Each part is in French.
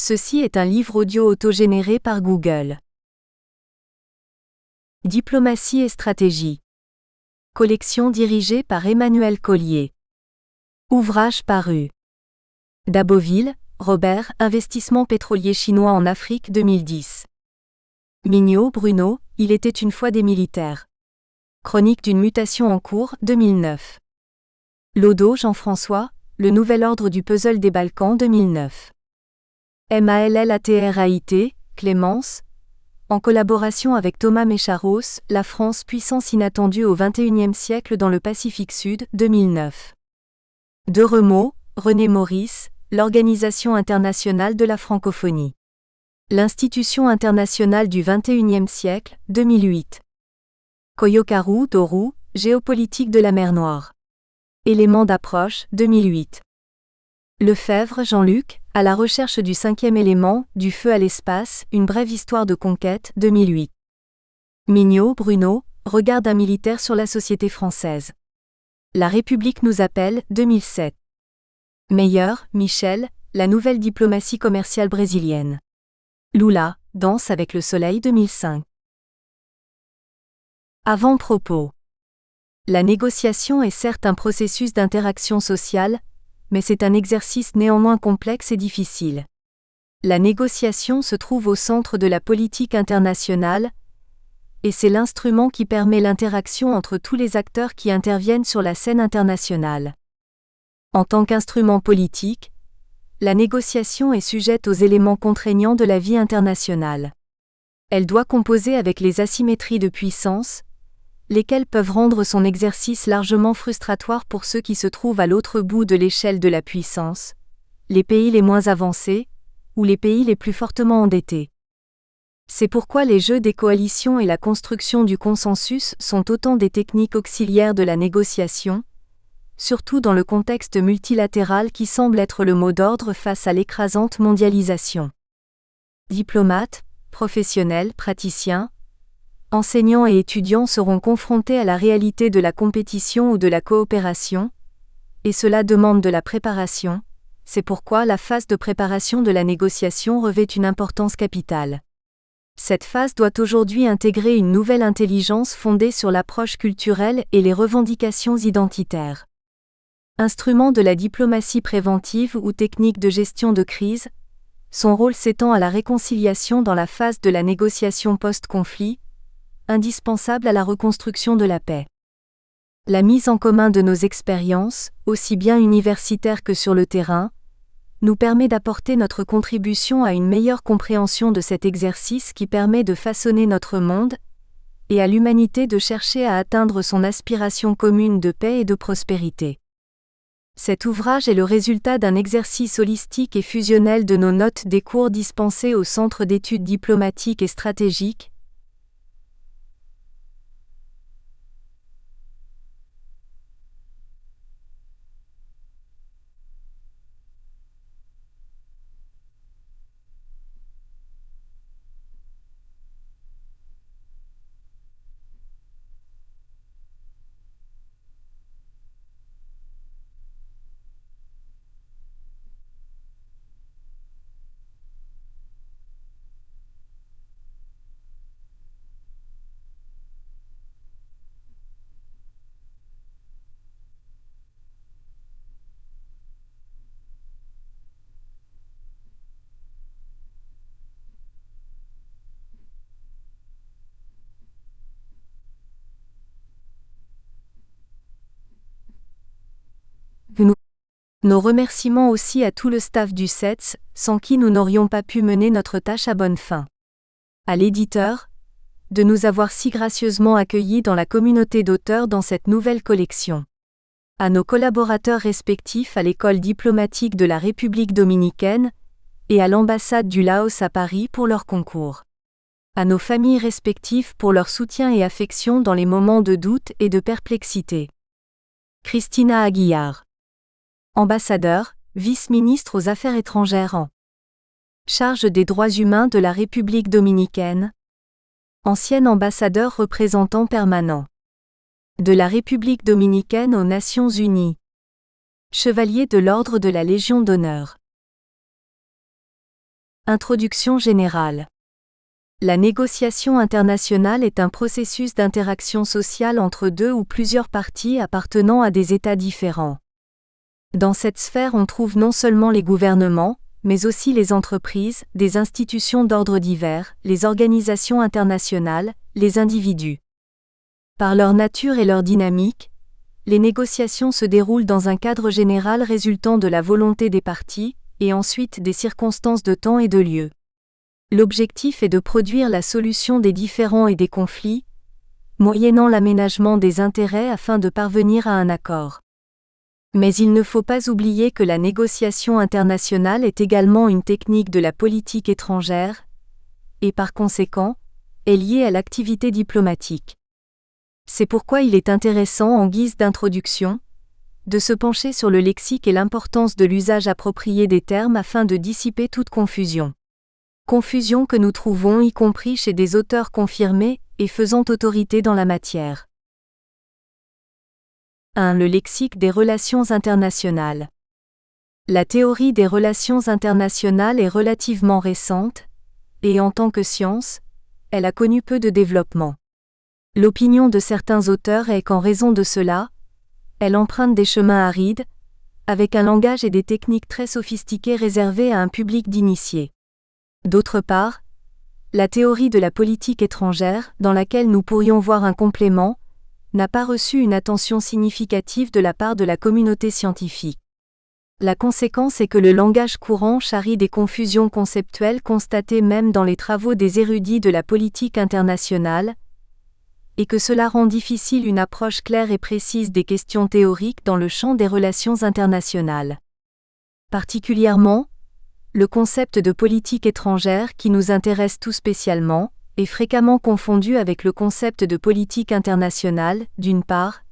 Ceci est un livre audio autogénéré par Google. Diplomatie et stratégie. Collection dirigée par Emmanuel Collier. Ouvrage paru. Daboville, Robert, Investissement pétrolier chinois en Afrique 2010. Mignot, Bruno, Il était une fois des militaires. Chronique d'une mutation en cours 2009. Lodo, Jean-François, Le nouvel ordre du puzzle des Balkans 2009. Mallatraite, Clémence. En collaboration avec Thomas Mécharos, La France puissance inattendue au XXIe siècle dans le Pacifique Sud 2009. De Remaux, René Maurice, L'Organisation internationale de la francophonie. L'Institution internationale du XXIe siècle 2008. Koyokaru, Toru, Géopolitique de la mer Noire. Éléments d'approche 2008. Lefebvre, Jean-Luc, À la recherche du cinquième élément, du feu à l'espace, une brève histoire de conquête 2008. Mignot, Bruno, Regard d'un militaire sur la société française. La République nous appelle 2007. Meyer, Michel, La nouvelle diplomatie commerciale brésilienne. Lula, Danse avec le soleil 2005. Avant-propos. La négociation est certes un processus d'interaction sociale, mais c'est un exercice néanmoins complexe et difficile. La négociation se trouve au centre de la politique internationale, et c'est l'instrument qui permet l'interaction entre tous les acteurs qui interviennent sur la scène internationale. En tant qu'instrument politique, la négociation est sujette aux éléments contraignants de la vie internationale. Elle doit composer avec les asymétries de puissance, lesquelles peuvent rendre son exercice largement frustratoire pour ceux qui se trouvent à l'autre bout de l'échelle de la puissance, les pays les moins avancés, ou les pays les plus fortement endettés. C'est pourquoi les jeux des coalitions et la construction du consensus sont autant des techniques auxiliaires de la négociation, surtout dans le contexte multilatéral qui semble être le mot d'ordre face à l'écrasante mondialisation. Diplomates, professionnels, praticiens, enseignants et étudiants seront confrontés à la réalité de la compétition ou de la coopération, et cela demande de la préparation, c'est pourquoi la phase de préparation de la négociation revêt une importance capitale. Cette phase doit aujourd'hui intégrer une nouvelle intelligence fondée sur l'approche culturelle et les revendications identitaires. Instrument de la diplomatie préventive ou technique de gestion de crise, son rôle s'étend à la réconciliation dans la phase de la négociation post-conflit, indispensable à la reconstruction de la paix. La mise en commun de nos expériences, aussi bien universitaires que sur le terrain, nous permet d'apporter notre contribution à une meilleure compréhension de cet exercice qui permet de façonner notre monde, et à l'humanité de chercher à atteindre son aspiration commune de paix et de prospérité. Cet ouvrage est le résultat d'un exercice holistique et fusionnel de nos notes des cours dispensés au Centre d'études diplomatiques et stratégiques, Nos remerciements aussi à tout le staff du CETS, sans qui nous n'aurions pas pu mener notre tâche à bonne fin. À l'éditeur, de nous avoir si gracieusement accueillis dans la communauté d'auteurs dans cette nouvelle collection. À nos collaborateurs respectifs à l'École diplomatique de la République dominicaine, et à l'ambassade du Laos à Paris pour leur concours. À nos familles respectives pour leur soutien et affection dans les moments de doute et de perplexité. Christina Aguillard. Ambassadeur, vice-ministre aux Affaires étrangères en charge des droits humains de la République dominicaine. Ancien ambassadeur représentant permanent de la République dominicaine aux Nations Unies. Chevalier de l'Ordre de la Légion d'honneur. Introduction générale. La négociation internationale est un processus d'interaction sociale entre deux ou plusieurs parties appartenant à des États différents. Dans cette sphère, on trouve non seulement les gouvernements, mais aussi les entreprises, des institutions d'ordre divers, les organisations internationales, les individus. Par leur nature et leur dynamique, les négociations se déroulent dans un cadre général résultant de la volonté des parties, et ensuite des circonstances de temps et de lieu. L'objectif est de produire la solution des différends et des conflits, moyennant l'aménagement des intérêts afin de parvenir à un accord. Mais il ne faut pas oublier que la négociation internationale est également une technique de la politique étrangère, et par conséquent, est liée à l'activité diplomatique. C'est pourquoi il est intéressant, en guise d'introduction, de se pencher sur le lexique et l'importance de l'usage approprié des termes afin de dissiper toute confusion. Confusion que nous trouvons y compris chez des auteurs confirmés et faisant autorité dans la matière. 1. Le lexique des relations internationales. La théorie des relations internationales est relativement récente, et en tant que science, elle a connu peu de développement. L'opinion de certains auteurs est qu'en raison de cela, elle emprunte des chemins arides, avec un langage et des techniques très sophistiquées réservées à un public d'initiés. D'autre part, la théorie de la politique étrangère, dans laquelle nous pourrions voir un complément, n'a pas reçu une attention significative de la part de la communauté scientifique. La conséquence est que le langage courant charrie des confusions conceptuelles constatées même dans les travaux des érudits de la politique internationale, et que cela rend difficile une approche claire et précise des questions théoriques dans le champ des relations internationales. Particulièrement, le concept de politique étrangère qui nous intéresse tout spécialement, est fréquemment confondu avec le concept de politique internationale, d'une part,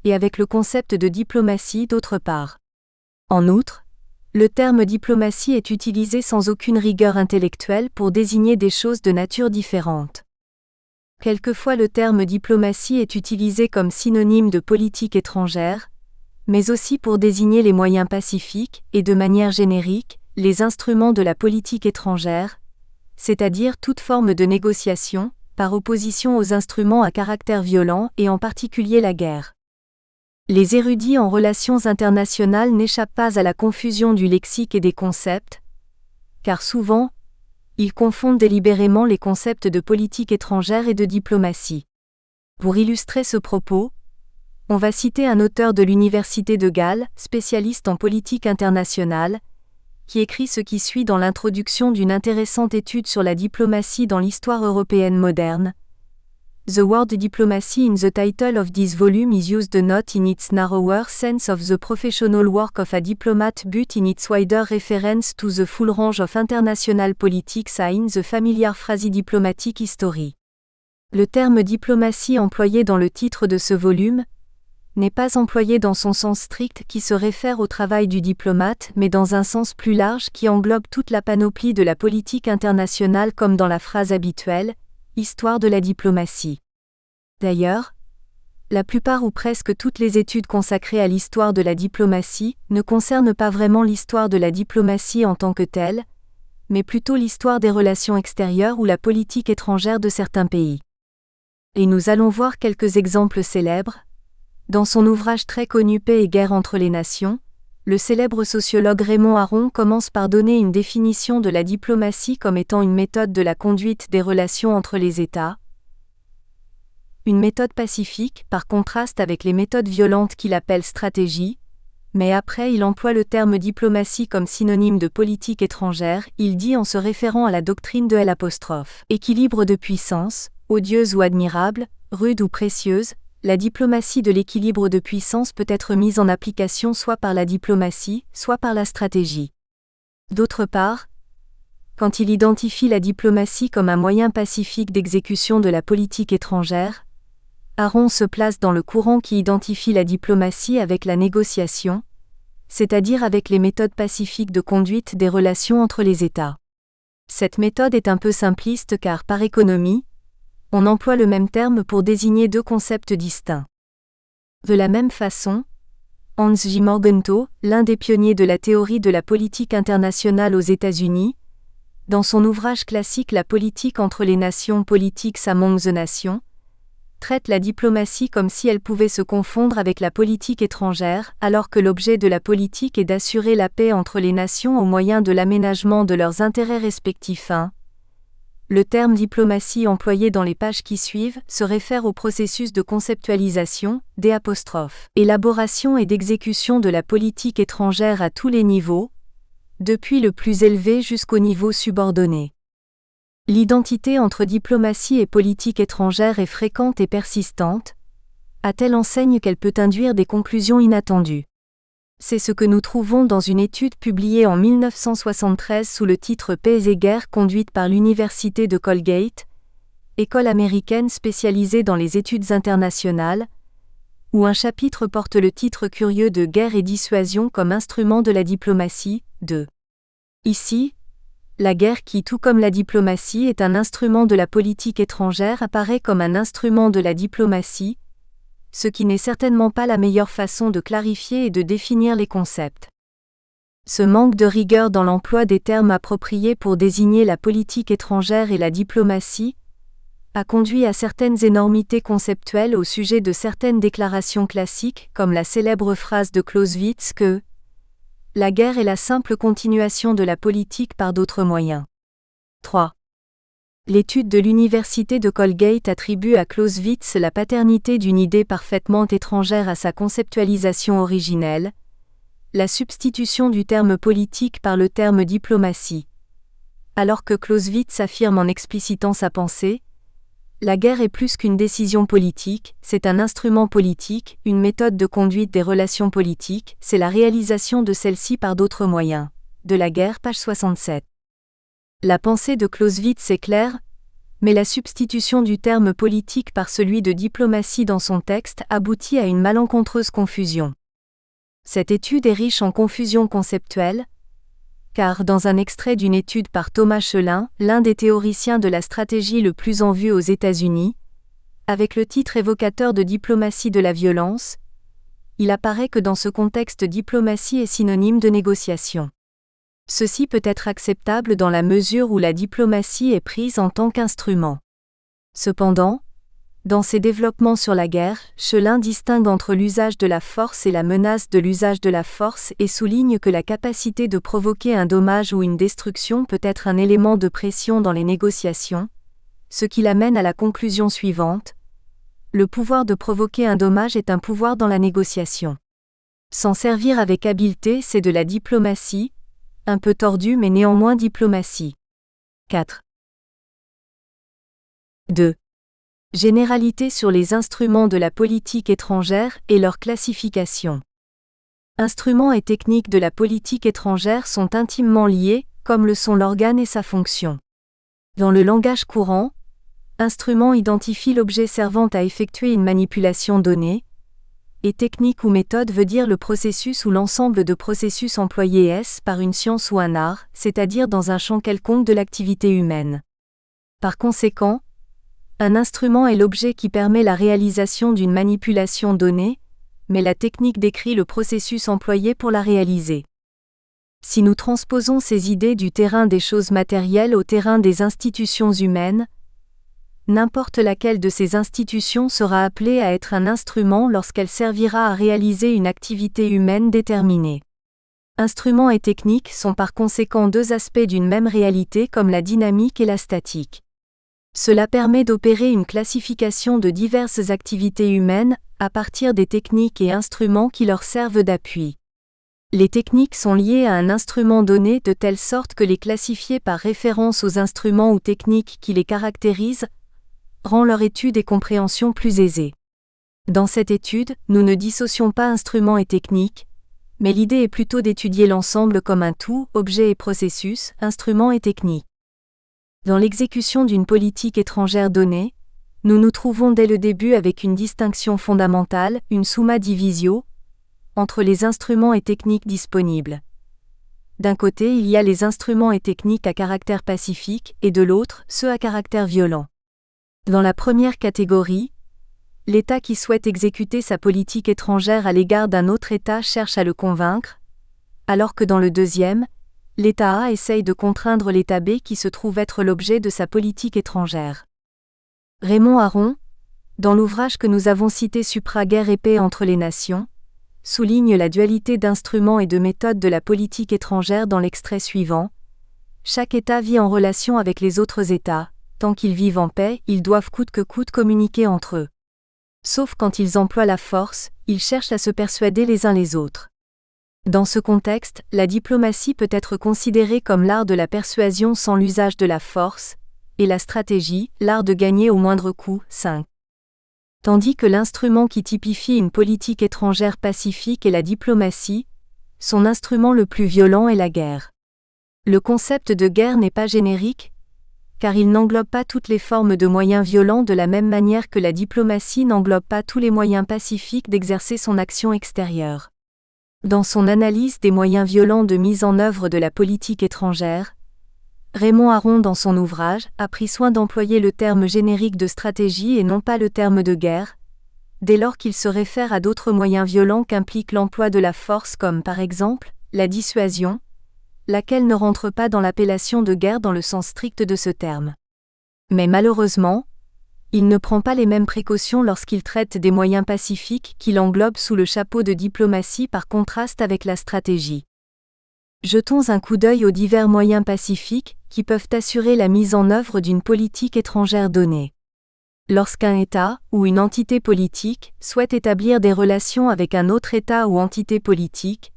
et avec le concept de diplomatie d'autre part. En outre, le terme diplomatie est utilisé sans aucune rigueur intellectuelle pour désigner des choses de nature différente. Quelquefois le terme diplomatie est utilisé comme synonyme de politique étrangère, mais aussi pour désigner les moyens pacifiques et de manière générique, les instruments de la politique étrangère, c'est-à-dire toute forme de négociation, par opposition aux instruments à caractère violent et en particulier la guerre. Les érudits en relations internationales n'échappent pas à la confusion du lexique et des concepts, car souvent, ils confondent délibérément les concepts de politique étrangère et de diplomatie. Pour illustrer ce propos, on va citer un auteur de l'Université de Galles, spécialiste en politique internationale, qui écrit ce qui suit dans l'introduction d'une intéressante étude sur la diplomatie dans l'histoire européenne moderne. The word diplomacy in the title of this volume is used not in its narrower sense of the professional work of a diplomat but in its wider reference to the full range of international politics in the familiar phrase diplomatic history. Le terme diplomatie employé dans le titre de ce volume n'est pas employé dans son sens strict qui se réfère au travail du diplomate mais dans un sens plus large qui englobe toute la panoplie de la politique internationale comme dans la phrase habituelle, histoire de la diplomatie. D'ailleurs, la plupart ou presque toutes les études consacrées à l'histoire de la diplomatie ne concernent pas vraiment l'histoire de la diplomatie en tant que telle, mais plutôt l'histoire des relations extérieures ou la politique étrangère de certains pays. Et nous allons voir quelques exemples célèbres. Dans son ouvrage très connu Paix et guerre entre les nations, le célèbre sociologue Raymond Aron commence par donner une définition de la diplomatie comme étant une méthode de la conduite des relations entre les États. Une méthode pacifique, par contraste avec les méthodes violentes qu'il appelle stratégie, mais après il emploie le terme diplomatie comme synonyme de politique étrangère, il dit en se référant à la doctrine de L', équilibre de puissance, odieuse ou admirable, rude ou précieuse. La diplomatie de l'équilibre de puissance peut être mise en application soit par la diplomatie, soit par la stratégie. D'autre part, quand il identifie la diplomatie comme un moyen pacifique d'exécution de la politique étrangère, Aron se place dans le courant qui identifie la diplomatie avec la négociation, c'est-à-dire avec les méthodes pacifiques de conduite des relations entre les États. Cette méthode est un peu simpliste car, par économie, on emploie le même terme pour désigner deux concepts distincts. De la même façon, Hans J. Morgenthau, l'un des pionniers de la théorie de la politique internationale aux États-Unis, dans son ouvrage classique La politique entre les nations, Politics Among the Nations, traite la diplomatie comme si elle pouvait se confondre avec la politique étrangère, alors que l'objet de la politique est d'assurer la paix entre les nations au moyen de l'aménagement de leurs intérêts respectifs. Le terme diplomatie employé dans les pages qui suivent se réfère au processus de conceptualisation, élaboration et d'exécution de la politique étrangère à tous les niveaux, depuis le plus élevé jusqu'au niveau subordonné. L'identité entre diplomatie et politique étrangère est fréquente et persistante, à telle enseigne qu'elle peut induire des conclusions inattendues. C'est ce que nous trouvons dans une étude publiée en 1973 sous le titre Paix et guerre conduite par l'Université de Colgate, école américaine spécialisée dans les études internationales, où un chapitre porte le titre curieux de Guerre et dissuasion comme instrument de la diplomatie, Ici, la guerre qui, tout comme la diplomatie, est un instrument de la politique étrangère apparaît comme un instrument de la diplomatie, ce qui n'est certainement pas la meilleure façon de clarifier et de définir les concepts. Ce manque de rigueur dans l'emploi des termes appropriés pour désigner la politique étrangère et la diplomatie a conduit à certaines énormités conceptuelles au sujet de certaines déclarations classiques, comme la célèbre phrase de Clausewitz que la guerre est la simple continuation de la politique par d'autres moyens. 3. L'étude de l'Université de Colgate attribue à Clausewitz la paternité d'une idée parfaitement étrangère à sa conceptualisation originelle, la substitution du terme politique par le terme diplomatie. Alors que Clausewitz affirme en explicitant sa pensée, la guerre est plus qu'une décision politique, c'est un instrument politique, une méthode de conduite des relations politiques, c'est la réalisation de celle-ci par d'autres moyens. De la guerre, page 67. La pensée de Clausewitz est claire, mais la substitution du terme politique par celui de diplomatie dans son texte aboutit à une malencontreuse confusion. Cette étude est riche en confusion conceptuelle, car dans un extrait d'une étude par Thomas Schelin, l'un des théoriciens de la stratégie le plus en vue aux États-Unis, avec le titre évocateur de diplomatie de la violence, il apparaît que dans ce contexte diplomatie est synonyme de négociation. Ceci peut être acceptable dans la mesure où la diplomatie est prise en tant qu'instrument. Cependant, dans ses développements sur la guerre, Schelin distingue entre l'usage de la force et la menace de l'usage de la force et souligne que la capacité de provoquer un dommage ou une destruction peut être un élément de pression dans les négociations, ce qui l'amène à la conclusion suivante. Le pouvoir de provoquer un dommage est un pouvoir dans la négociation. S'en servir avec habileté, c'est de la diplomatie, un peu tordue mais néanmoins diplomatie. 4. 2. Généralité sur les instruments de la politique étrangère et leur classification. Instruments et techniques de la politique étrangère sont intimement liés, comme le sont l'organe et sa fonction. Dans le langage courant, instrument identifie l'objet servant à effectuer une manipulation donnée, et technique ou méthode veut dire le processus ou l'ensemble de processus employés par une science ou un art, c'est-à-dire dans un champ quelconque de l'activité humaine. Par conséquent, un instrument est l'objet qui permet la réalisation d'une manipulation donnée, mais la technique décrit le processus employé pour la réaliser. Si nous transposons ces idées du terrain des choses matérielles au terrain des institutions humaines, n'importe laquelle de ces institutions sera appelée à être un instrument lorsqu'elle servira à réaliser une activité humaine déterminée. Instruments et techniques sont par conséquent deux aspects d'une même réalité comme la dynamique et la statique. Cela permet d'opérer une classification de diverses activités humaines, à partir des techniques et instruments qui leur servent d'appui. Les techniques sont liées à un instrument donné de telle sorte que les classifier par référence aux instruments ou techniques qui les caractérisent rend leur étude et compréhension plus aisée. Dans cette étude, nous ne dissocions pas instruments et techniques, mais l'idée est plutôt d'étudier l'ensemble comme un tout, objet et processus, instruments et techniques. Dans l'exécution d'une politique étrangère donnée, nous nous trouvons dès le début avec une distinction fondamentale, une summa divisio, entre les instruments et techniques disponibles. D'un côté, il y a les instruments et techniques à caractère pacifique, et de l'autre, ceux à caractère violent. Dans la première catégorie, l'État qui souhaite exécuter sa politique étrangère à l'égard d'un autre État cherche à le convaincre, alors que dans le deuxième, l'État A essaye de contraindre l'État B qui se trouve être l'objet de sa politique étrangère. Raymond Aron, dans l'ouvrage que nous avons cité Supra-guerre et paix entre les nations, souligne la dualité d'instruments et de méthodes de la politique étrangère dans l'extrait suivant. Chaque État vit en relation avec les autres États, tant qu'ils vivent en paix, ils doivent coûte que coûte communiquer entre eux. Sauf quand ils emploient la force, ils cherchent à se persuader les uns les autres. Dans ce contexte, la diplomatie peut être considérée comme l'art de la persuasion sans l'usage de la force, et la stratégie, l'art de gagner au moindre coût. 5. Tandis que l'instrument qui typifie une politique étrangère pacifique est la diplomatie, son instrument le plus violent est la guerre. Le concept de guerre n'est pas générique, car il n'englobe pas toutes les formes de moyens violents de la même manière que la diplomatie n'englobe pas tous les moyens pacifiques d'exercer son action extérieure. Dans son analyse des moyens violents de mise en œuvre de la politique étrangère, Raymond Aron dans son ouvrage a pris soin d'employer le terme générique de stratégie et non pas le terme de guerre, dès lors qu'il se réfère à d'autres moyens violents qu'implique l'emploi de la force comme par exemple la dissuasion, laquelle ne rentre pas dans l'appellation de guerre dans le sens strict de ce terme. Mais malheureusement, il ne prend pas les mêmes précautions lorsqu'il traite des moyens pacifiques qu'il englobe sous le chapeau de diplomatie par contraste avec la stratégie. Jetons un coup d'œil aux divers moyens pacifiques qui peuvent assurer la mise en œuvre d'une politique étrangère donnée. Lorsqu'un État ou une entité politique souhaite établir des relations avec un autre État ou entité politique,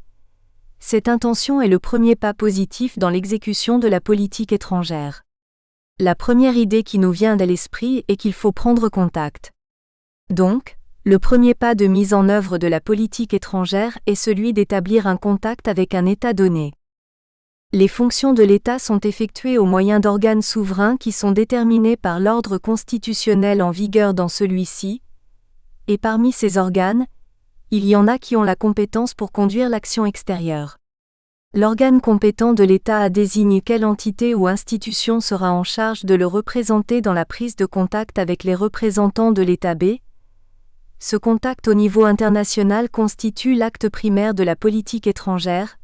cette intention est le premier pas positif dans l'exécution de la politique étrangère. La première idée qui nous vient à l'esprit est qu'il faut prendre contact. Donc, le premier pas de mise en œuvre de la politique étrangère est celui d'établir un contact avec un État donné. Les fonctions de l'État sont effectuées au moyen d'organes souverains qui sont déterminés par l'ordre constitutionnel en vigueur dans celui-ci, et parmi ces organes, il y en a qui ont la compétence pour conduire l'action extérieure. L'organe compétent de l'État désigne quelle entité ou institution sera en charge de le représenter dans la prise de contact avec les représentants de l'État B. Ce contact au niveau international constitue l'acte primaire de la politique étrangère,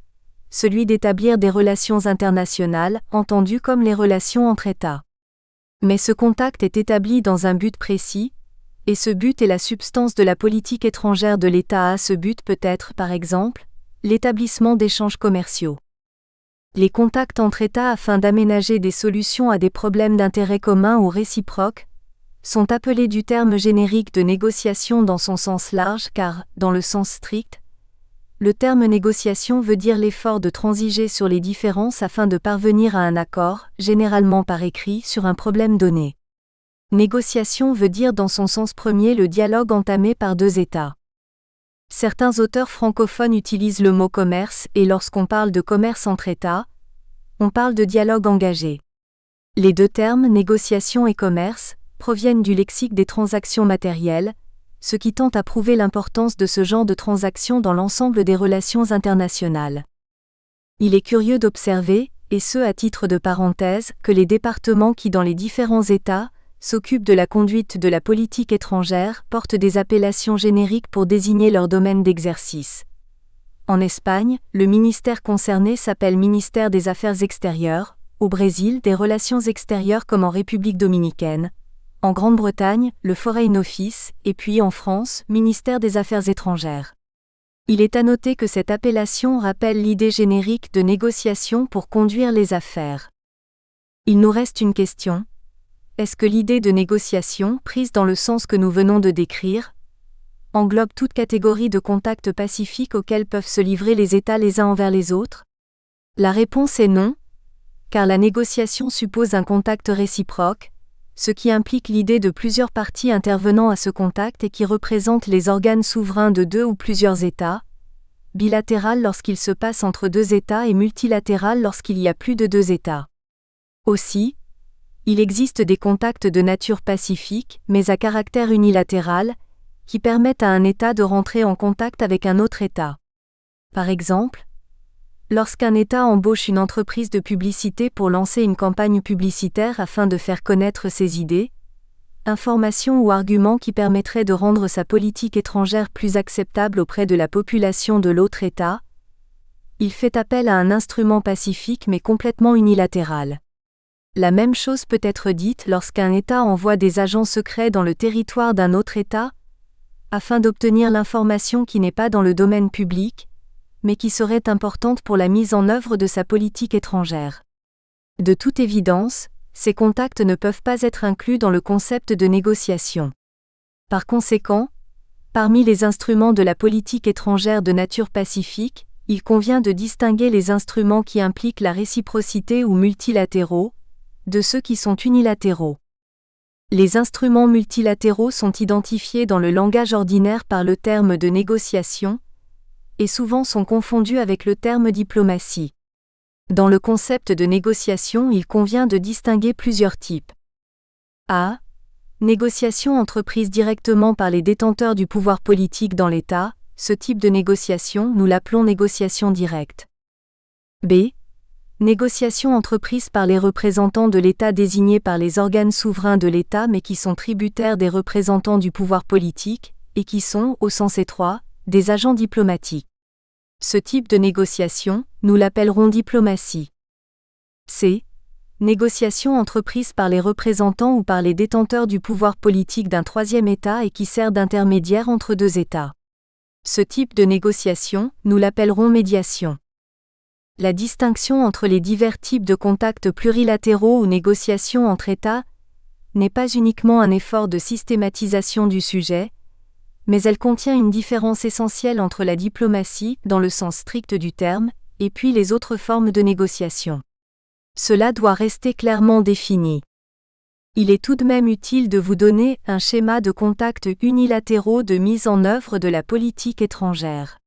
celui d'établir des relations internationales, entendues comme les relations entre États. Mais ce contact est établi dans un but précis, et ce but est la substance de la politique étrangère de l'État A. Ce but peut être, par exemple, l'établissement d'échanges commerciaux. Les contacts entre États afin d'aménager des solutions à des problèmes d'intérêt commun ou réciproques sont appelés du terme générique de négociation dans son sens large car, dans le sens strict, le terme négociation veut dire l'effort de transiger sur les différences afin de parvenir à un accord, généralement par écrit, sur un problème donné. Négociation veut dire dans son sens premier le dialogue entamé par deux États. Certains auteurs francophones utilisent le mot commerce et lorsqu'on parle de commerce entre États, on parle de dialogue engagé. Les deux termes, négociation et commerce, proviennent du lexique des transactions matérielles, ce qui tend à prouver l'importance de ce genre de transactions dans l'ensemble des relations internationales. Il est curieux d'observer, et ce à titre de parenthèse, que les départements qui dans les différents États s'occupent de la conduite de la politique étrangère portent des appellations génériques pour désigner leur domaine d'exercice. En Espagne, le ministère concerné s'appelle ministère des Affaires extérieures, au Brésil des Relations extérieures comme en République dominicaine, en Grande-Bretagne, le Foreign Office, et puis en France, ministère des Affaires étrangères. Il est à noter que cette appellation rappelle l'idée générique de négociation pour conduire les affaires. Il nous reste une question. Est-ce que l'idée de négociation, prise dans le sens que nous venons de décrire, englobe toute catégorie de contacts pacifiques auxquels peuvent se livrer les États les uns envers les autres? La réponse est non, car la négociation suppose un contact réciproque, ce qui implique l'idée de plusieurs parties intervenant à ce contact et qui représentent les organes souverains de deux ou plusieurs États, bilatéral lorsqu'il se passe entre deux États et multilatéral lorsqu'il y a plus de deux États. Aussi, il existe des contacts de nature pacifique, mais à caractère unilatéral, qui permettent à un État de rentrer en contact avec un autre État. Par exemple, lorsqu'un État embauche une entreprise de publicité pour lancer une campagne publicitaire afin de faire connaître ses idées, informations ou arguments qui permettraient de rendre sa politique étrangère plus acceptable auprès de la population de l'autre État, il fait appel à un instrument pacifique mais complètement unilatéral. La même chose peut être dite lorsqu'un État envoie des agents secrets dans le territoire d'un autre État, afin d'obtenir l'information qui n'est pas dans le domaine public, mais qui serait importante pour la mise en œuvre de sa politique étrangère. De toute évidence, ces contacts ne peuvent pas être inclus dans le concept de négociation. Par conséquent, parmi les instruments de la politique étrangère de nature pacifique, il convient de distinguer les instruments qui impliquent la réciprocité ou multilatéraux, de ceux qui sont unilatéraux. Les instruments multilatéraux sont identifiés dans le langage ordinaire par le terme de négociation, et souvent sont confondus avec le terme diplomatie. Dans le concept de négociation, il convient de distinguer plusieurs types. A. Négociation entreprise directement par les détenteurs du pouvoir politique dans l'État, ce type de négociation, nous l'appelons négociation directe. B. Négociation entreprise par les représentants de l'État désignés par les organes souverains de l'État mais qui sont tributaires des représentants du pouvoir politique, et qui sont, au sens étroit, des agents diplomatiques. Ce type de négociation, nous l'appellerons diplomatie. C. Négociation entreprise par les représentants ou par les détenteurs du pouvoir politique d'un troisième État et qui sert d'intermédiaire entre deux États. Ce type de négociation, nous l'appellerons médiation. La distinction entre les divers types de contacts plurilatéraux ou négociations entre États n'est pas uniquement un effort de systématisation du sujet, mais elle contient une différence essentielle entre la diplomatie, dans le sens strict du terme, et puis les autres formes de négociation. Cela doit rester clairement défini. Il est tout de même utile de vous donner un schéma de contacts unilatéraux de mise en œuvre de la politique étrangère.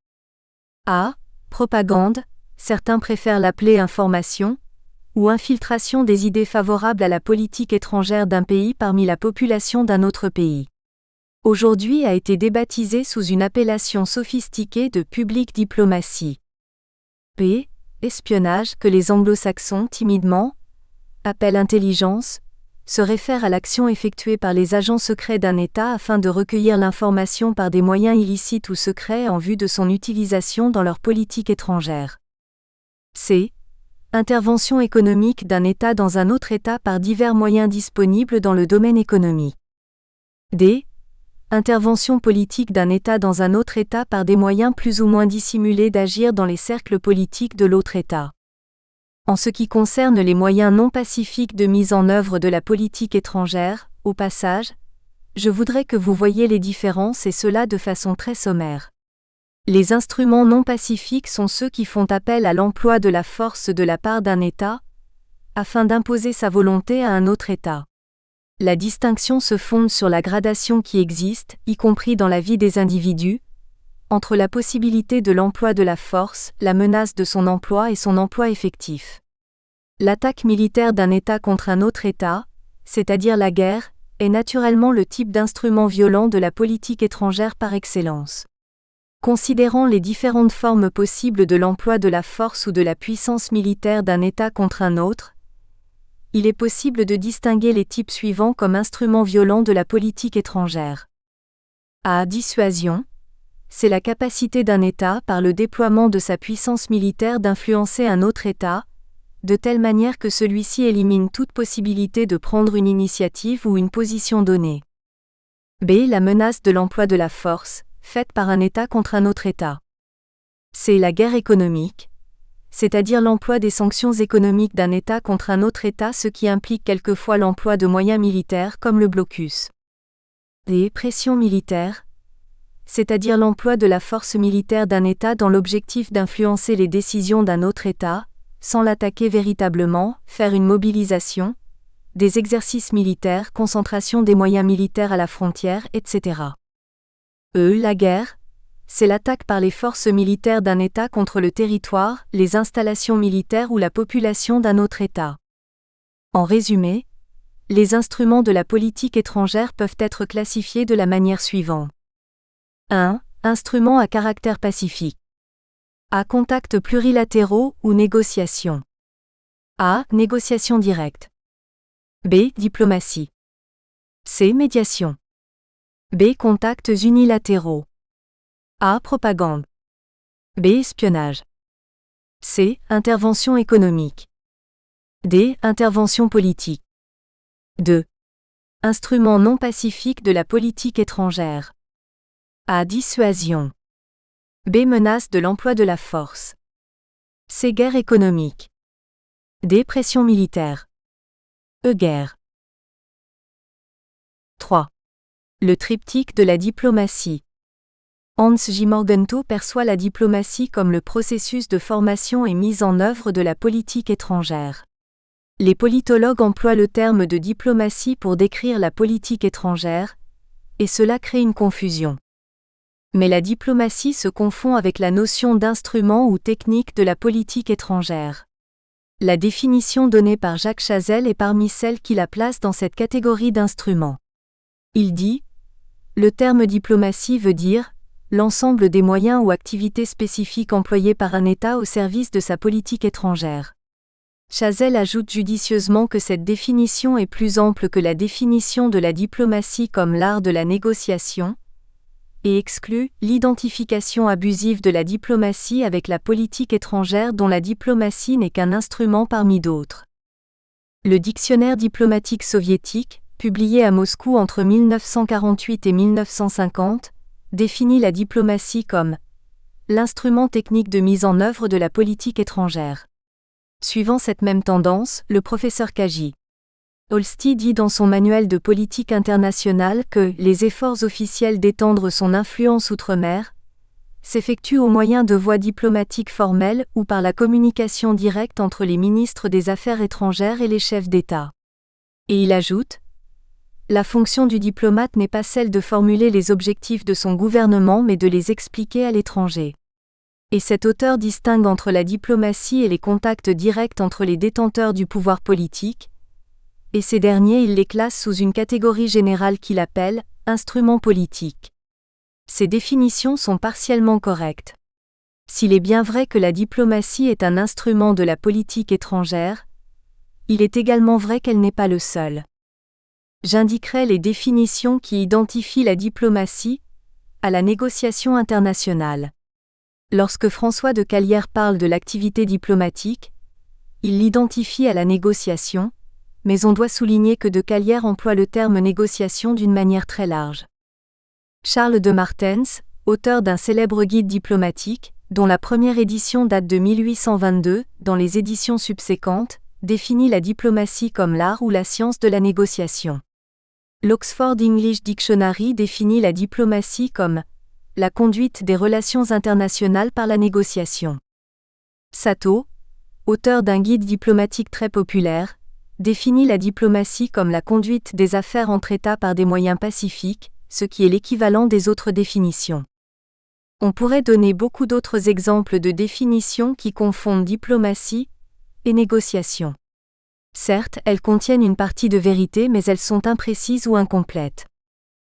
A. Propagande. Certains préfèrent l'appeler information, ou infiltration des idées favorables à la politique étrangère d'un pays parmi la population d'un autre pays. Aujourd'hui a été débaptisé sous une appellation sophistiquée de public diplomatie. P. Espionnage, que les anglo-saxons timidement appellent intelligence, se réfère à l'action effectuée par les agents secrets d'un État afin de recueillir l'information par des moyens illicites ou secrets en vue de son utilisation dans leur politique étrangère. C. Intervention économique d'un État dans un autre État par divers moyens disponibles dans le domaine économique. D. Intervention politique d'un État dans un autre État par des moyens plus ou moins dissimulés d'agir dans les cercles politiques de l'autre État. En ce qui concerne les moyens non pacifiques de mise en œuvre de la politique étrangère, au passage, je voudrais que vous voyiez les différences et cela de façon très sommaire. Les instruments non pacifiques sont ceux qui font appel à l'emploi de la force de la part d'un État, afin d'imposer sa volonté à un autre État. La distinction se fonde sur la gradation qui existe, y compris dans la vie des individus, entre la possibilité de l'emploi de la force, la menace de son emploi et son emploi effectif. L'attaque militaire d'un État contre un autre État, c'est-à-dire la guerre, est naturellement le type d'instrument violent de la politique étrangère par excellence. Considérant les différentes formes possibles de l'emploi de la force ou de la puissance militaire d'un État contre un autre, il est possible de distinguer les types suivants comme instruments violents de la politique étrangère. A. Dissuasion. C'est la capacité d'un État, par le déploiement de sa puissance militaire, d'influencer un autre État, de telle manière que celui-ci élimine toute possibilité de prendre une initiative ou une position donnée. B. La menace de l'emploi de la force, faite par un État contre un autre État. C. La guerre économique, c'est-à-dire l'emploi des sanctions économiques d'un État contre un autre État, ce qui implique quelquefois l'emploi de moyens militaires comme le blocus. D. Pression militaire, c'est-à-dire l'emploi de la force militaire d'un État dans l'objectif d'influencer les décisions d'un autre État, sans l'attaquer véritablement, faire une mobilisation, des exercices militaires, concentration des moyens militaires à la frontière, etc. La guerre, c'est l'attaque par les forces militaires d'un État contre le territoire, les installations militaires ou la population d'un autre État. En résumé, les instruments de la politique étrangère peuvent être classifiés de la manière suivante. 1. Instruments à caractère pacifique. A. Contacts plurilatéraux ou négociations. A. Négociation directe. B. Diplomatie. C. Médiation. B. Contacts unilatéraux. A. Propagande. B. Espionnage. C. Intervention économique. D. Intervention politique. 2. Instrument non pacifique de la politique étrangère. A. Dissuasion. B. Menace de l'emploi de la force. C. Guerre économique. D. Pression militaire. E. Guerre. 3. Le triptyque de la diplomatie. Hans J. Morgenthau perçoit la diplomatie comme le processus de formation et mise en œuvre de la politique étrangère. Les politologues emploient le terme de diplomatie pour décrire la politique étrangère, et cela crée une confusion. Mais la diplomatie se confond avec la notion d'instrument ou technique de la politique étrangère. La définition donnée par Jacques Chazelle est parmi celles qui la placent dans cette catégorie d'instruments. Il dit : le terme diplomatie veut dire l'ensemble des moyens ou activités spécifiques employés par un État au service de sa politique étrangère. Chazelle ajoute judicieusement que cette définition est plus ample que la définition de la diplomatie comme l'art de la négociation, et exclut l'identification abusive de la diplomatie avec la politique étrangère dont la diplomatie n'est qu'un instrument parmi d'autres. Le dictionnaire diplomatique soviétique, publié à Moscou entre 1948 et 1950, définit la diplomatie comme l'instrument technique de mise en œuvre de la politique étrangère. Suivant cette même tendance, le professeur Kaji Holsti dit dans son manuel de politique internationale que les efforts officiels d'étendre son influence outre-mer s'effectuent au moyen de voies diplomatiques formelles ou par la communication directe entre les ministres des Affaires étrangères et les chefs d'État. Et il ajoute : la fonction du diplomate n'est pas celle de formuler les objectifs de son gouvernement mais de les expliquer à l'étranger. Et cet auteur distingue entre la diplomatie et les contacts directs entre les détenteurs du pouvoir politique, et ces derniers il les classe sous une catégorie générale qu'il appelle « instruments politiques ». Ces définitions sont partiellement correctes. S'il est bien vrai que la diplomatie est un instrument de la politique étrangère, il est également vrai qu'elle n'est pas le seul. J'indiquerai les définitions qui identifient la diplomatie à la négociation internationale. Lorsque François de Callière parle de l'activité diplomatique, il l'identifie à la négociation, mais on doit souligner que de Callière emploie le terme négociation d'une manière très large. Charles de Martens, auteur d'un célèbre guide diplomatique, dont la première édition date de 1822, dans les éditions subséquentes, définit la diplomatie comme l'art ou la science de la négociation. L'Oxford English Dictionary définit la diplomatie comme la conduite des relations internationales par la négociation. Sato, auteur d'un guide diplomatique très populaire, définit la diplomatie comme la conduite des affaires entre États par des moyens pacifiques, ce qui est l'équivalent des autres définitions. On pourrait donner beaucoup d'autres exemples de définitions qui confondent diplomatie et négociation. Certes, elles contiennent une partie de vérité mais elles sont imprécises ou incomplètes.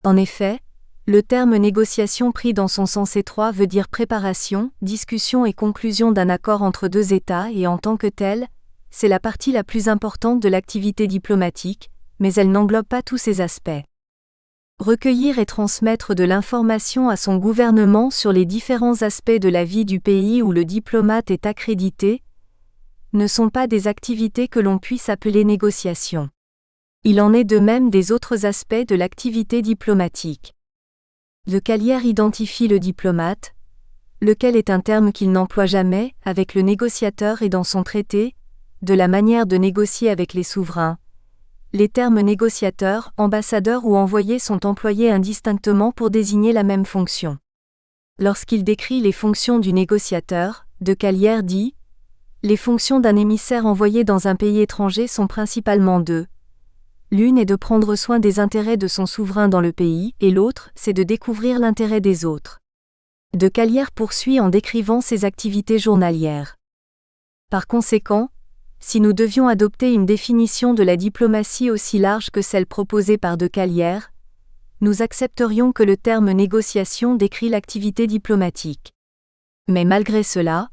En effet, le terme négociation pris dans son sens étroit veut dire préparation, discussion et conclusion d'un accord entre deux États et en tant que telle, c'est la partie la plus importante de l'activité diplomatique, mais elle n'englobe pas tous ces aspects. Recueillir et transmettre de l'information à son gouvernement sur les différents aspects de la vie du pays où le diplomate est accrédité ne sont pas des activités que l'on puisse appeler négociation. Il en est de même des autres aspects de l'activité diplomatique. De Callière identifie le diplomate, lequel est un terme qu'il n'emploie jamais, avec le négociateur et dans son traité, de la manière de négocier avec les souverains. Les termes négociateur, ambassadeur ou envoyé sont employés indistinctement pour désigner la même fonction. Lorsqu'il décrit les fonctions du négociateur, de Callière dit : les fonctions d'un émissaire envoyé dans un pays étranger sont principalement deux. L'une est de prendre soin des intérêts de son souverain dans le pays, et l'autre, c'est de découvrir l'intérêt des autres. De Callière poursuit en décrivant ses activités journalières. Par conséquent, si nous devions adopter une définition de la diplomatie aussi large que celle proposée par de Callière, nous accepterions que le terme négociation décrit l'activité diplomatique. Mais malgré cela,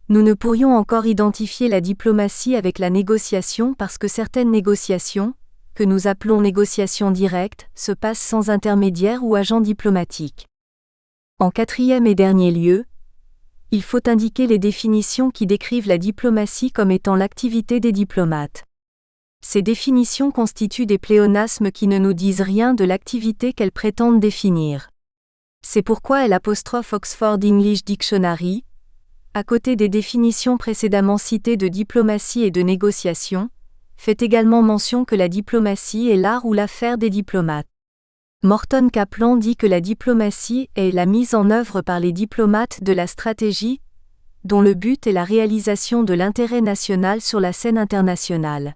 nous ne pourrions encore identifier la diplomatie avec la négociation parce que certaines négociations, que nous appelons négociations directes, se passent sans intermédiaire ou agent diplomatique. En quatrième et dernier lieu, il faut indiquer les définitions qui décrivent la diplomatie comme étant l'activité des diplomates. Ces définitions constituent des pléonasmes qui ne nous disent rien de l'activité qu'elles prétendent définir. C'est pourquoi Oxford English Dictionary, à côté des définitions précédemment citées de diplomatie et de négociation, fait également mention que la diplomatie est l'art ou l'affaire des diplomates. Morton Kaplan dit que la diplomatie est la mise en œuvre par les diplomates de la stratégie, dont le but est la réalisation de l'intérêt national sur la scène internationale.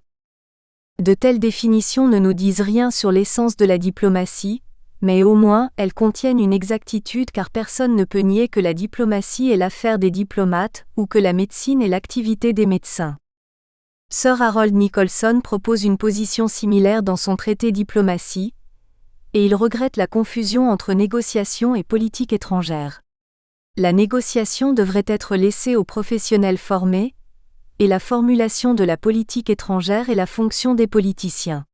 De telles définitions ne nous disent rien sur l'essence de la diplomatie, mais au moins elles contiennent une exactitude car personne ne peut nier que la diplomatie est l'affaire des diplomates ou que la médecine est l'activité des médecins. Sir Harold Nicolson propose une position similaire dans son traité Diplomatie, et il regrette la confusion entre négociation et politique étrangère. La négociation devrait être laissée aux professionnels formés, et la formulation de la politique étrangère est la fonction des politiciens.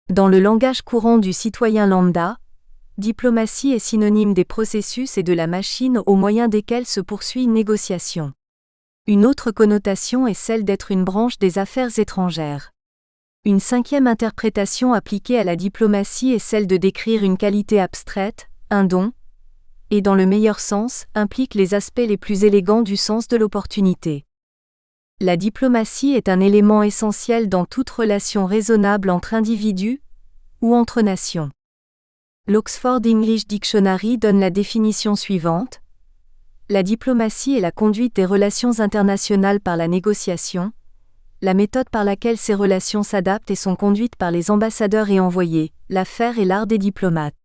Dans le langage courant du citoyen lambda, diplomatie est synonyme des processus et de la machine au moyen desquels se poursuit une négociation. Une autre connotation est celle d'être une branche des affaires étrangères. Une cinquième interprétation appliquée à la diplomatie est celle de décrire une qualité abstraite, un don, et dans le meilleur sens, implique les aspects les plus élégants du sens de l'opportunité. La diplomatie est un élément essentiel dans toute relation raisonnable entre individus ou entre nations. L'Oxford English Dictionary donne la définition suivante. La diplomatie est la conduite des relations internationales par la négociation, la méthode par laquelle ces relations s'adaptent et sont conduites par les ambassadeurs et envoyés, l'affaire et l'art des diplomates.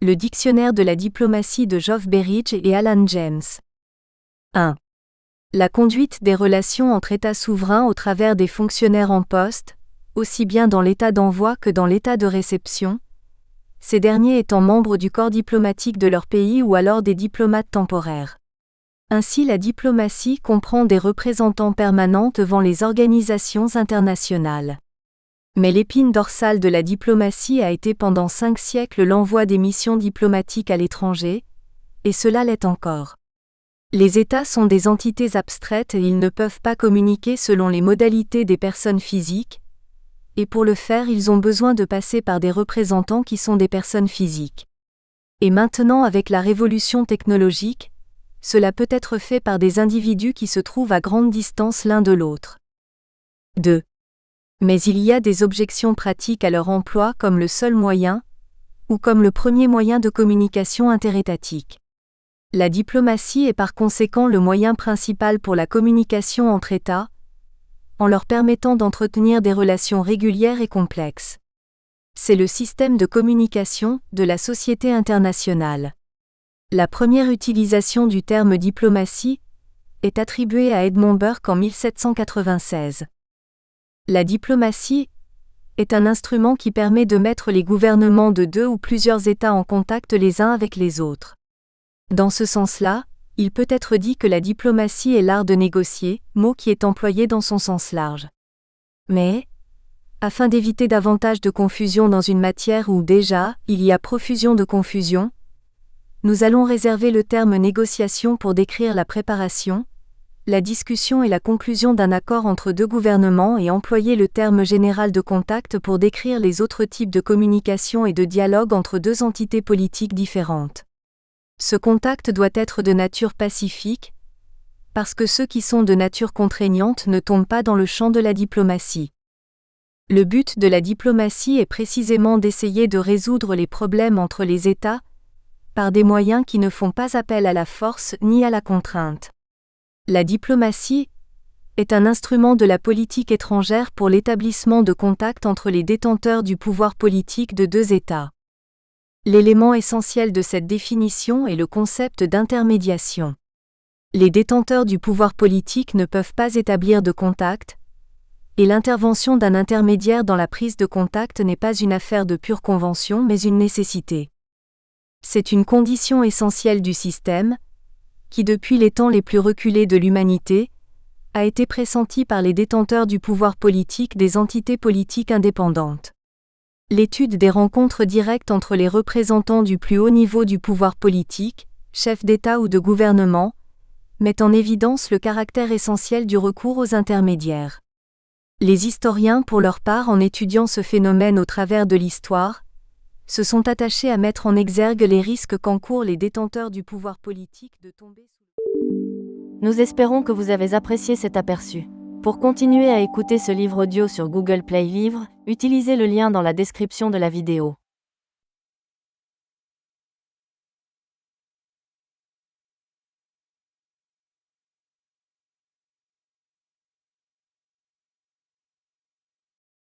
Le dictionnaire de la diplomatie de Geoff Berridge et Alan James. 1. La conduite des relations entre États souverains au travers des fonctionnaires en poste, aussi bien dans l'état d'envoi que dans l'état de réception, ces derniers étant membres du corps diplomatique de leur pays ou alors des diplomates temporaires. Ainsi la diplomatie comprend des représentants permanents devant les organisations internationales. Mais l'épine dorsale de la diplomatie a été pendant 5 siècles l'envoi des missions diplomatiques à l'étranger, et cela l'est encore. Les États sont des entités abstraites et ils ne peuvent pas communiquer selon les modalités des personnes physiques, et pour le faire ils ont besoin de passer par des représentants qui sont des personnes physiques. Et maintenant avec la révolution technologique, cela peut être fait par des individus qui se trouvent à grande distance l'un de l'autre. 2. Mais il y a des objections pratiques à leur emploi comme le seul moyen, ou comme le premier moyen de communication interétatique. La diplomatie est par conséquent le moyen principal pour la communication entre États, en leur permettant d'entretenir des relations régulières et complexes. C'est le système de communication de la société internationale. La première utilisation du terme diplomatie est attribuée à Edmund Burke en 1796. La diplomatie est un instrument qui permet de mettre les gouvernements de 2 ou plusieurs États en contact les uns avec les autres. Dans ce sens-là, il peut être dit que la diplomatie est l'art de négocier, mot qui est employé dans son sens large. Mais, afin d'éviter davantage de confusion dans une matière où déjà il y a profusion de confusion, nous allons réserver le terme négociation pour décrire la préparation, la discussion et la conclusion d'un accord entre 2 gouvernements et employer le terme général de contact pour décrire les autres types de communication et de dialogue entre 2 entités politiques différentes. Ce contact doit être de nature pacifique, parce que ceux qui sont de nature contraignante ne tombent pas dans le champ de la diplomatie. Le but de la diplomatie est précisément d'essayer de résoudre les problèmes entre les États, par des moyens qui ne font pas appel à la force ni à la contrainte. La diplomatie est un instrument de la politique étrangère pour l'établissement de contacts entre les détenteurs du pouvoir politique de 2 États. L'élément essentiel de cette définition est le concept d'intermédiation. Les détenteurs du pouvoir politique ne peuvent pas établir de contact, et l'intervention d'un intermédiaire dans la prise de contact n'est pas une affaire de pure convention mais une nécessité. C'est une condition essentielle du système, qui depuis les temps les plus reculés de l'humanité, a été pressentie par les détenteurs du pouvoir politique des entités politiques indépendantes. L'étude des rencontres directes entre les représentants du plus haut niveau du pouvoir politique, chefs d'État ou de gouvernement, met en évidence le caractère essentiel du recours aux intermédiaires. Les historiens, pour leur part, en étudiant ce phénomène au travers de l'histoire, se sont attachés à mettre en exergue les risques qu'encourent les détenteurs du pouvoir politique de tomber sous... Nous espérons que vous avez apprécié cet aperçu. Pour continuer à écouter ce livre audio sur Google Play Livres, utilisez le lien dans la description de la vidéo.